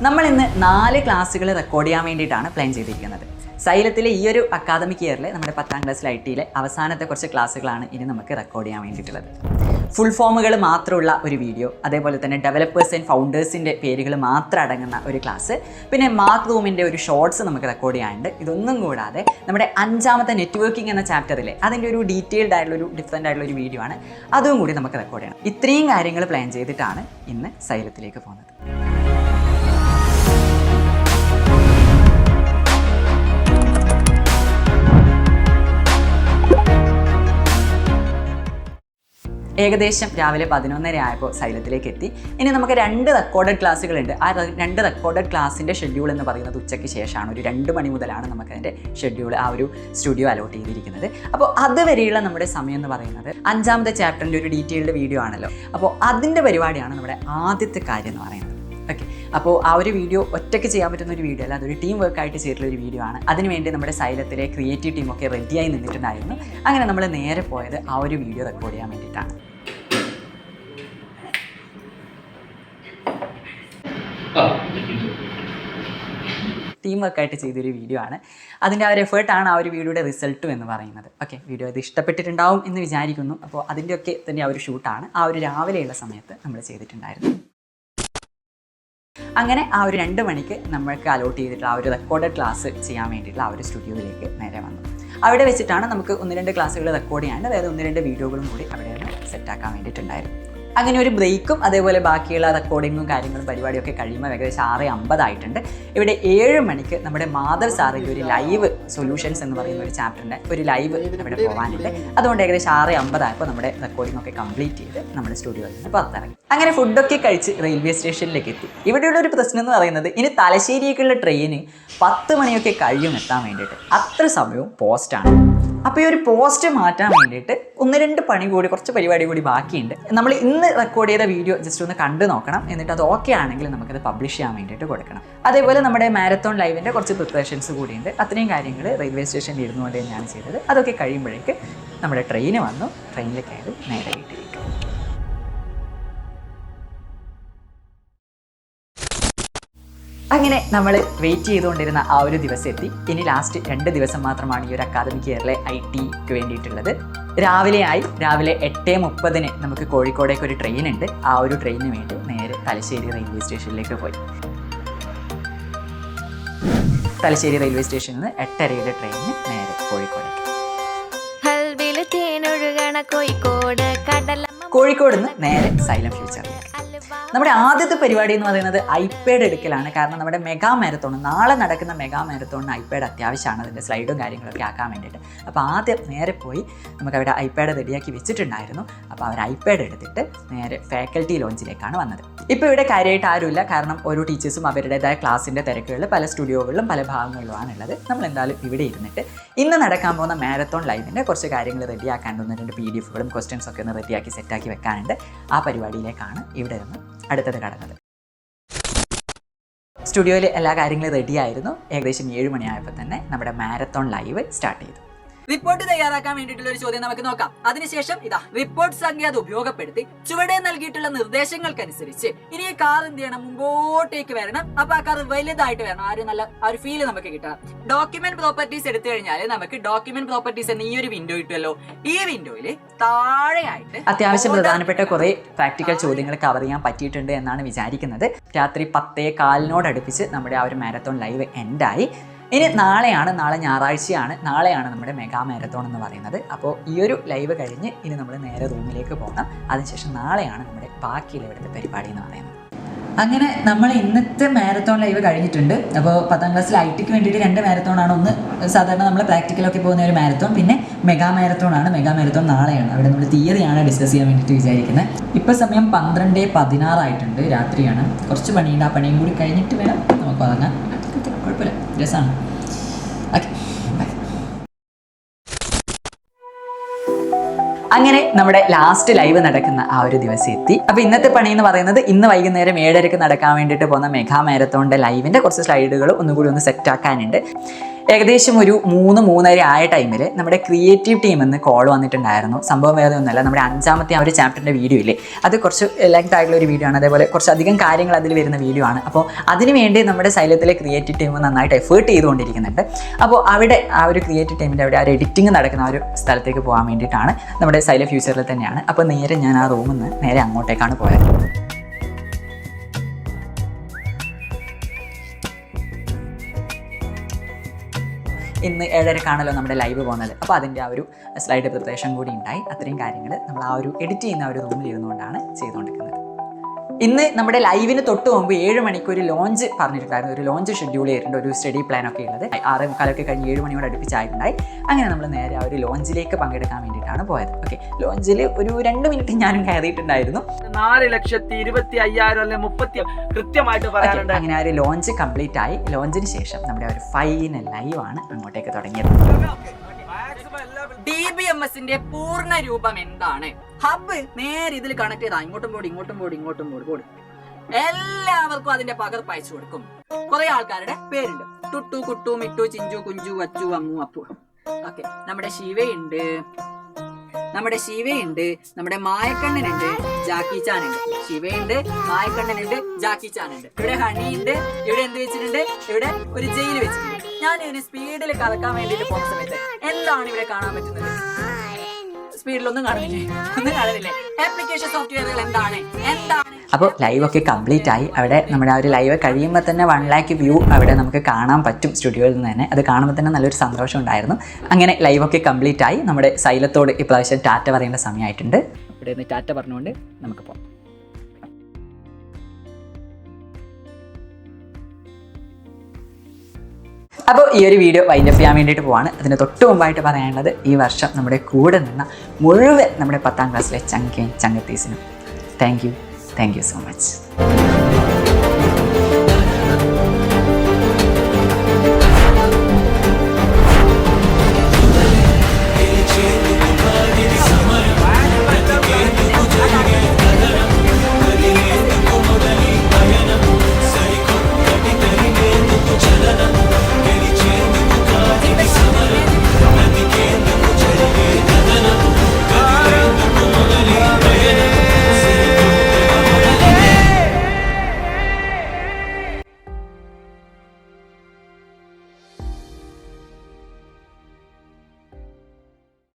നമ്മൾ ഇന്ന് 4 ക്ലാസ്സുകൾ റെക്കോർഡ് ചെയ്യാൻ വേണ്ടിയിട്ടാണ് പ്ലാൻ ചെയ്തിരിക്കുന്നത്. സൈലത്തിലെ ഈ ഒരു അക്കാദമിക് ഇയറിൽ നമ്മുടെ 10ാം ക്ലാസ്സിൽ IT-യിലെ അവസാനത്തെ കുറച്ച് ക്ലാസ്സുകളാണ് ഇനി നമുക്ക് റെക്കോർഡ് ചെയ്യാൻ വേണ്ടിയിട്ടുള്ളത്. ഫുൾ ഫോമുകൾ മാത്രമുള്ള ഒരു വീഡിയോ, അതേപോലെ തന്നെ ഡെവലപ്പേഴ്സ് ആൻഡ് ഫൗണ്ടേഴ്സിൻ്റെ പേരുകൾ മാത്രം അടങ്ങുന്ന ഒരു ക്ലാസ്, പിന്നെ മാർക്ക് റൂമിൻ്റെ ഒരു ഷോർട്സ് നമുക്ക് റെക്കോർഡ് ചെയ്യാനുണ്ട്. ഇതൊന്നും കൂടാതെ നമ്മുടെ 5ാമത്തെ നെറ്റ്വർക്കിംഗ് എന്ന ചാപ്റ്ററിലെ അതിൻ്റെ ഒരു ഡീറ്റെയിൽഡ് ആയിട്ടുള്ളൊരു ഡിഫറെൻ്റ് ആയിട്ടുള്ളൊരു വീഡിയോ ആണ്. അതും കൂടി നമുക്ക് റെക്കോർഡ് ചെയ്യണം. ഇത്രയും കാര്യങ്ങൾ പ്ലാൻ ചെയ്തിട്ടാണ് ഇന്ന് സൈലത്തിലേക്ക് പോകുന്നത്. ഏകദേശം രാവിലെ 11:30 ആയപ്പോൾ സൈലത്തിലേക്ക് എത്തി. ഇനി നമുക്ക് 2 റെക്കോർഡഡ് ക്ലാസ്സുകളുണ്ട്. ആ 2 റെക്കോർഡഡ് ക്ലാസ്സിൻ്റെ ഷെഡ്യൂൾ എന്ന് പറയുന്നത് ഉച്ചയ്ക്ക് ശേഷമാണ്. ഒരു 2 മണി മുതലാണ് നമുക്കതിൻ്റെ ഷെഡ്യൂൾ ആ ഒരു സ്റ്റുഡിയോ അലോട്ട് ചെയ്തിരിക്കുന്നത്. അപ്പോൾ അതുവരെയുള്ള നമ്മുടെ സമയം എന്ന് പറയുന്നത് 5ാമത്തെ ചാപ്റ്ററിൻ്റെ ഒരു ഡീറ്റെയിൽഡ് വീഡിയോ ആണല്ലോ. അപ്പോൾ അതിൻ്റെ പരിപാടിയാണ് നമ്മുടെ ആദ്യത്തെ കാര്യം എന്ന് പറയുന്നത്. ഓക്കെ, അപ്പോൾ ആ ഒരു വീഡിയോ ഒറ്റയ്ക്ക് ചെയ്യാൻ പറ്റുന്ന ഒരു വീഡിയോ അല്ല, അതൊരു ടീം വർക്കായിട്ട് ചെയ്തിട്ടുള്ള ഒരു വീഡിയോ ആണ്. അതിനുവേണ്ടി നമ്മുടെ സൈലത്തിലെ ക്രിയേറ്റീവ് ടീമൊക്കെ റെഡിയായി നിന്നിട്ടുണ്ടായിരുന്നു. അങ്ങനെ നമ്മൾ നേരെ പോയത് ആ ഒരു വീഡിയോ റെക്കോർഡ് ചെയ്യാൻ വേണ്ടിയിട്ടാണ്. ടീം വർക്കായിട്ട് ചെയ്തൊരു വീഡിയോ ആണ്. അതിൻ്റെ ആ ഒരു എഫേർട്ടാണ് ആ ഒരു വീഡിയോയുടെ റിസൾട്ടും എന്ന് പറയുന്നത്. ഓക്കെ, വീഡിയോ അത് ഇഷ്ടപ്പെട്ടിട്ടുണ്ടാവും എന്ന് വിചാരിക്കുന്നു. അപ്പോൾ അതിൻ്റെയൊക്കെ തന്നെ ആ ഒരു ഷൂട്ടാണ് ആ ഒരു രാവിലെയുള്ള സമയത്ത് നമ്മൾ ചെയ്തിട്ടുണ്ടായിരുന്നു. അങ്ങനെ ആ ഒരു 2 മണിക്ക് നമ്മൾക്ക് അലോട്ട് ചെയ്തിട്ടുള്ള ആ ഒരു റെക്കോർഡഡ് ക്ലാസ് ചെയ്യാൻ വേണ്ടിയിട്ടുള്ള ആ ഒരു സ്റ്റുഡിയോയിലേക്ക് നേരെ വന്നു. അവിടെ വെച്ചിട്ടാണ് നമുക്ക് 1-2 ക്ലാസ്സുകൾ റെക്കോർഡ് ചെയ്യാണ്ട് വേറെ 1-2 വീഡിയോകളും കൂടി അവിടെ സെറ്റാക്കാൻ വേണ്ടിയിട്ടുണ്ടായിരുന്നു. അങ്ങനെ ഒരു ബ്രേക്കും അതേപോലെ ബാക്കിയുള്ള റെക്കോർഡിങ്ങും കാര്യങ്ങളും പരിപാടിയൊക്കെ കഴിയുമ്പോൾ ഏകദേശം 6:50 ആയിട്ടുണ്ട്. ഇവിടെ 7 മണിക്ക് നമ്മുടെ മാധവ് സാറിൻ്റെ ഒരു ലൈവ് സൊല്യൂഷൻസ് എന്ന് പറയുന്ന ഒരു ചാപ്റ്ററിൻ്റെ ഒരു ലൈവ് ഇവിടെ പോകാനുണ്ട്. അതുകൊണ്ട് ഏകദേശം 6:50 ആയപ്പോൾ നമ്മുടെ റെക്കോർഡിംഗ് ഒക്കെ കംപ്ലീറ്റ് ചെയ്ത് നമ്മുടെ സ്റ്റുഡിയോയിൽ നിന്ന് പുറത്തിറങ്ങി. അങ്ങനെ ഫുഡൊക്കെ കഴിച്ച് റെയിൽവേ സ്റ്റേഷനിലേക്ക് എത്തി. ഇവിടെയുള്ള ഒരു പ്രശ്നം എന്ന് പറയുന്നത് ഇനി തലശ്ശേരിയേക്കുള്ള ട്രെയിന് 10 മണിയൊക്കെ കഴിയും എത്താൻ വേണ്ടിയിട്ട്. അത്ര സമയവും പോസ്റ്റാണ്. അപ്പോൾ ഈ ഒരു പോസ്റ്റ് മാറ്റാൻ വേണ്ടിയിട്ട് 1-2 പണി കൂടി, കുറച്ച് പരിപാടി കൂടി ബാക്കിയുണ്ട്. നമ്മൾ ഇന്ന് റെക്കോർഡ് ചെയ്ത വീഡിയോ ജസ്റ്റ് ഒന്ന് കണ്ടു നോക്കണം. എന്നിട്ട് അത് ഓക്കെ ആണെങ്കിൽ നമുക്കത് പബ്ലിഷ് ചെയ്യാൻ വേണ്ടിയിട്ട് കൊടുക്കണം. അതേപോലെ നമ്മുടെ മാരത്തോൺ ലൈവിൻ്റെ കുറച്ച് പ്രിപ്പറേഷൻസ് കൂടിയുണ്ട്. അത്രയും കാര്യങ്ങൾ റെയിൽവേ സ്റ്റേഷനിൽ ഇരുന്നുകൊണ്ട് തന്നെയാണ് ചെയ്തത്. അതൊക്കെ കഴിയുമ്പോഴേക്ക് നമ്മുടെ ട്രെയിന് വന്നു. ട്രെയിനിലേക്കായാലും നേരെ വീട്ടിലേക്ക്. അങ്ങനെ നമ്മൾ വെയിറ്റ് ചെയ്തുകൊണ്ടിരുന്ന ആ ഒരു ദിവസം എത്തി. ഇനി ലാസ്റ്റ് 2 ദിവസം മാത്രമാണ് ഈ ഒരു അക്കാദമിക് ഇയറിലെ IT-ക്ക് വേണ്ടിയിട്ടുള്ളത്. രാവിലെ 8:30 നമുക്ക് കോഴിക്കോടേക്ക് ഒരു ട്രെയിൻ ഉണ്ട്. ആ ഒരു ട്രെയിനിന് വേണ്ടി നേരെ തലശ്ശേരി റെയിൽവേ സ്റ്റേഷനിലേക്ക് പോയി. തലശ്ശേരി റെയിൽവേ സ്റ്റേഷനിൽ നിന്ന് 8:30 ട്രെയിനിന് നേരെ കോഴിക്കോടേക്ക്. കോഴിക്കോട് നിന്ന് നേരെ സൈലം ഫ്യൂച്ചറിലേക്ക്. നമ്മുടെ ആദ്യത്തെ പരിപാടി എന്ന് പറയുന്നത് iPad എടുക്കലാണ്. കാരണം നമ്മുടെ മെഗാ മാരത്തോൺ, നാളെ നടക്കുന്ന മെഗാ മാരത്തോണിന് iPad അത്യാവശ്യമാണ്, അതിൻ്റെ സ്ലൈഡും കാര്യങ്ങളൊക്കെ ആക്കാൻ വേണ്ടിയിട്ട്. അപ്പോൾ ആദ്യം നേരെ പോയി നമുക്ക് അവിടെ iPad റെഡിയാക്കി വെച്ചിട്ടുണ്ടായിരുന്നു. അപ്പോൾ അവർ iPad എടുത്തിട്ട് നേരെ ഫാക്കൽറ്റി ലോഞ്ചിലേക്കാണ് വന്നത്. ഇപ്പോൾ ഇവിടെ കാര്യമായിട്ട് ആരുമില്ല, കാരണം ഓരോ ടീച്ചേഴ്സും അവരുടേതായ ക്ലാസ്സിൻ്റെ തിരക്കുകളിൽ പല സ്റ്റുഡിയോകളിലും പല ഭാഗങ്ങളിലുമാണ് ഉള്ളത്. നമ്മൾ എന്തായാലും ഇവിടെ ഇരുന്നിട്ട് ഇന്ന് നടക്കാൻ പോകുന്ന മാരത്തോൺ ലൈവിൻ്റെ കുറച്ച് കാര്യങ്ങൾ റെഡിയാക്കാണ്ട് 1-2 PDF-കളും ക്വസ്റ്റ്യൻസൊക്കെ ഒന്ന് റെഡിയാക്കി സെറ്റാക്കി വെക്കാനുണ്ട്. ആ പരിപാടിയിലേക്കാണ് ഇവിടെ നിന്ന് അടുത്തത് കടന്നത്. സ്റ്റുഡിയോയിൽ എല്ലാ കാര്യങ്ങളും റെഡിയായിരുന്നു. ഏകദേശം 7 മണിയായപ്പോൾ തന്നെ നമ്മുടെ മാരത്തോൺ ലൈവ് സ്റ്റാർട്ട് ചെയ്തു. റിപ്പോർട്ട് തയ്യാറാക്കാൻ വേണ്ടിയിട്ടുള്ള ഒരു ചോദ്യം നമുക്ക് നോക്കാം. അതിനുശേഷം റിപ്പോർട്ട് സംഖ്യ അത് ഉപയോഗപ്പെടുത്തി ചുവടെ നൽകിയിട്ടുള്ള നിർദ്ദേശങ്ങൾക്കനുസരിച്ച് ഇനി ഈ കാർ എന്ത് ചെയ്യണം, മുമ്പോട്ടേക്ക് വരണം. അപ്പൊ ആ കാർ വലുതായിട്ട് വരണം. ആ ഒരു ഫീല് നമുക്ക് കിട്ടണം. ഡോക്യുമെന്റ് പ്രോപ്പർട്ടീസ് എടുത്തു കഴിഞ്ഞാൽ നമുക്ക് ഡോക്യുമെന്റ് പ്രോപ്പർട്ടീസ് എന്ന ഈ ഒരു വിൻഡോ കിട്ടുമല്ലോ. ഈ വിൻഡോയിൽ താഴെയായിട്ട് അത്യാവശ്യം പ്രധാനപ്പെട്ട കുറെ പ്രാക്ടിക്കൽ ചോദ്യങ്ങൾ കവർ ചെയ്യാൻ പറ്റിയിട്ടുണ്ട് എന്നാണ് വിചാരിക്കുന്നത്. രാത്രി 10:15 അടുപ്പിച്ച് നമ്മുടെ ആ ഒരു മാരത്തോൺ ലൈവ് എൻഡായി. ഇനി നാളെ ഞായറാഴ്ചയാണ്, നാളെയാണ് നമ്മുടെ മെഗാ മാരത്തോൺ എന്ന് പറയുന്നത്. അപ്പോൾ ഈ ഒരു ലൈവ് കഴിഞ്ഞ് ഇനി നമ്മൾ നേരെ റൂമിലേക്ക് പോകണം. അതിനുശേഷം നാളെയാണ് നമ്മുടെ ബാക്കിയുള്ള ഇവിടുത്തെ പരിപാടി എന്ന് പറയുന്നത്. അങ്ങനെ നമ്മൾ ഇന്നത്തെ മാരത്തോൺ ലൈവ് കഴിഞ്ഞിട്ടുണ്ട്. അപ്പോൾ 10ാം ക്ലാസ്സിൽ IT-ക്ക് വേണ്ടിയിട്ട് 2 മാരത്തോണാണ്. ഒന്ന് സാധാരണ നമ്മൾ പ്രാക്ടിക്കലൊക്കെ പോകുന്ന ഒരു മാരത്തോൺ, പിന്നെ മെഗാ മാരത്തോൺ ആണ്. മെഗാ മാരത്തോൺ നാളെയാണ്. അവിടെ നമ്മൾ തിയറിയാണ് ഡിസ്കസ് ചെയ്യാൻ വേണ്ടിയിട്ട് വിചാരിക്കുന്നത്. ഇപ്പോൾ സമയം 12:16 ആയിട്ടുണ്ട്, രാത്രിയാണ്. കുറച്ച് പണിയുണ്ട്. ആ പണിയും കൂടി കഴിഞ്ഞിട്ട് വേണം നമുക്ക് തുടങ്ങാൻ. കുഴപ്പമില്ല, രസമാണ്. ഓക്കെ, അങ്ങനെ നമ്മുടെ ലാസ്റ്റ് ലൈവ് നടക്കുന്ന ആ ഒരു ദിവസം എത്തി. അപ്പോൾ ഇന്നത്തെ പണി എന്ന് പറയുന്നത് ഇന്ന് വൈകുന്നേരം 7:30 നടക്കാൻ വേണ്ടിയിട്ട് പോകുന്ന മെഗാ മാരത്തോണിൻ്റെ ലൈവിൻ്റെ കുറച്ച് സ്ലൈഡുകൾ ഒന്നുകൂടി ഒന്ന് സെറ്റ് ആക്കാനുണ്ട്. ഏകദേശം ഒരു 3-3:30 ആയ ടൈമിൽ നമ്മുടെ ക്രിയേറ്റീവ് ടീമിൽ നിന്ന് കോൾ വന്നിട്ടുണ്ടായിരുന്നു. സംഭവം വേറെ ഒന്നുമല്ല, നമ്മുടെ 5ാമത്തെ ആ ഒരു ചാപ്റ്ററിൻ്റെ വീഡിയോ ഇല്ലേ, അത് കുറച്ച് ലെങ്ത് ആയിട്ടുള്ള ഒരു വീഡിയോ ആണ്, അതേപോലെ കുറച്ചധികം കാര്യങ്ങൾ അതിൽ വരുന്ന വീഡിയോ ആണ്. അപ്പോൾ അതിനുവേണ്ടി നമ്മുടെ സൈലത്തിലെ ക്രിയേറ്റീവ് ടീം നന്നായിട്ട് എഫേർട്ട് ചെയ്തുകൊണ്ടിരിക്കുന്നുണ്ട്. അപ്പോൾ അവിടെ ആ ഒരു ക്രിയേറ്റീവ് ടീമിൻ്റെ അവിടെ ആ ഒരു എഡിറ്റിംഗ് നടക്കുന്ന ആ ഒരു സ്ഥലത്തേക്ക് പോകാൻ വേണ്ടിയിട്ടാണ്, നമ്മുടെ സൈല ഫ്യൂച്ചറിൽ തന്നെയാണ്. അപ്പോൾ നേരെ ഞാൻ ആ റൂമിൽ നിന്ന് നേരെ അങ്ങോട്ടേക്കാണ് പോയത്. ഇന്ന് 7:30 നമ്മുടെ ലൈവ് പോകുന്നത്. അപ്പോൾ അതിൻ്റെ ആ ഒരു സ്ലൈഡ് പ്രിപ്പറേഷൻ കൂടി ഉണ്ടായി. അത്രയും കാര്യങ്ങൾ നമ്മൾ ആ ഒരു എഡിറ്റ് ചെയ്യുന്ന ആ ഒരു റൂമിൽ ഇരുന്നുകൊണ്ടാണ് ചെയ്തുകൊണ്ടിരിക്കുന്നത്. ഇന്ന് നമ്മുടെ ലൈവിന് തൊട്ട് മുമ്പ് 7 മണിക്ക് ഒരു ലോഞ്ച് പറഞ്ഞിട്ടുണ്ടായിരുന്നു. ഒരു ലോഞ്ച് ഷെഡ്യൂൾ ചെയ്തിട്ടുണ്ട്, ഒരു സ്റ്റഡി പ്ലാൻ ഒക്കെ ഉള്ളത്. 6:45 കഴിഞ്ഞ് 7 മണിയോട് അടുപ്പിച്ചായിട്ടുണ്ടായി. അങ്ങനെ നമ്മൾ നേരെ ആ ഒരു ലോഞ്ചിലേക്ക് പങ്കെടുക്കാൻ വേണ്ടിയിട്ടാണ് പോയത്. ഓക്കെ, ലോഞ്ചിൽ ഒരു 2 മിനിറ്റ് ഞാനും കയറിയിട്ടുണ്ടായിരുന്നു. 4,25,000 അല്ലെ 30 കൃത്യമായിട്ട് പറയാറുണ്ട്. അങ്ങനെ ആ ഒരു ലോഞ്ച് കംപ്ലീറ്റ് ആയി. ലോഞ്ചിന് ശേഷം നമ്മുടെ ഒരു ഫൈനൽ ലൈവാണ് അങ്ങോട്ടേക്ക് തുടങ്ങിയത്. DBMSന്റെ പൂർണ്ണ രൂപം എന്താണ്? ഹബ്ബ് നേരെ ഇതിൽ കണക്ട് ചെയ്താ ഇങ്ങോട്ടും പോടി എല്ലാവർക്കും അതിന്റെ പകർപ്പ് അയച്ചു കൊടുക്കും. കുറെ ആൾക്കാരുടെ പേരുണ്ട്: ടുട്ടു, കുട്ടു, മിട്ടു, ചിഞ്ചു, കുഞ്ചു, അച്ചു, അമ്മു, അപ്പു. ഓക്കെ, നമ്മുടെ ശിവയുണ്ട്, നമ്മുടെ മായക്കണ്ണനുണ്ട്, ജാക്കി ചാനുണ്ട്. ശിവയുണ്ട്, മായക്കണ്ണനുണ്ട്, ജാക്കി ചാനുണ്ട്. ഇവിടെ ഹണിയുണ്ട്, ഇവിടെ എന്ത് വെച്ചിട്ടുണ്ട്? ഇവിടെ ഒരു ജയിൽ വെച്ചിട്ടുണ്ട്. ഞാൻ ഇതിന് സ്പീഡിൽ കറക്കാൻ വേണ്ടിയിട്ട് പോകുന്ന സമയത്ത് എന്താണ് ഇവിടെ കാണാൻ പറ്റുന്നത്? സ്പീഡിലൊന്നും കാണുന്നില്ലേ? ആപ്ലിക്കേഷൻ സോഫ്റ്റ്വെയറുകൾ എന്താണ്? അപ്പോൾ ലൈവൊക്കെ കംപ്ലീറ്റ് ആയി. അവിടെ നമ്മുടെ ആ ഒരു ലൈവ് കഴിയുമ്പോൾ തന്നെ 1 lakh വ്യൂ അവിടെ നമുക്ക് കാണാൻ പറ്റും സ്റ്റുഡിയോയിൽ നിന്ന് തന്നെ. അത് കാണുമ്പോൾ തന്നെ നല്ലൊരു സന്തോഷം ഉണ്ടായിരുന്നു. അങ്ങനെ ലൈവൊക്കെ കംപ്ലീറ്റ് ആയി. നമ്മുടെ സൈലത്തോട് ഇപ്രാവശ്യം ടാറ്റ പറയേണ്ട സമയമായിട്ടുണ്ട്. ഇവിടെ നിന്ന് ടാറ്റ പറഞ്ഞുകൊണ്ട് നമുക്ക് പോകാം. അപ്പോൾ ഈ ഒരു വീഡിയോ വൈൻഡ് അപ്പ് ചെയ്യാൻ വേണ്ടിയിട്ട് പോവാണ്. അതിന് തൊട്ട് മുമ്പായിട്ട് പറയാനുള്ളത്, ഈ വർഷം നമ്മുടെ കൂടെ നിന്ന മുഴുവൻ നമ്മുടെ 10ാം ക്ലാസ്സിലെ ചങ്കേയും ചങ്കത്തീസിനും താങ്ക് യു സോ മച്ച്.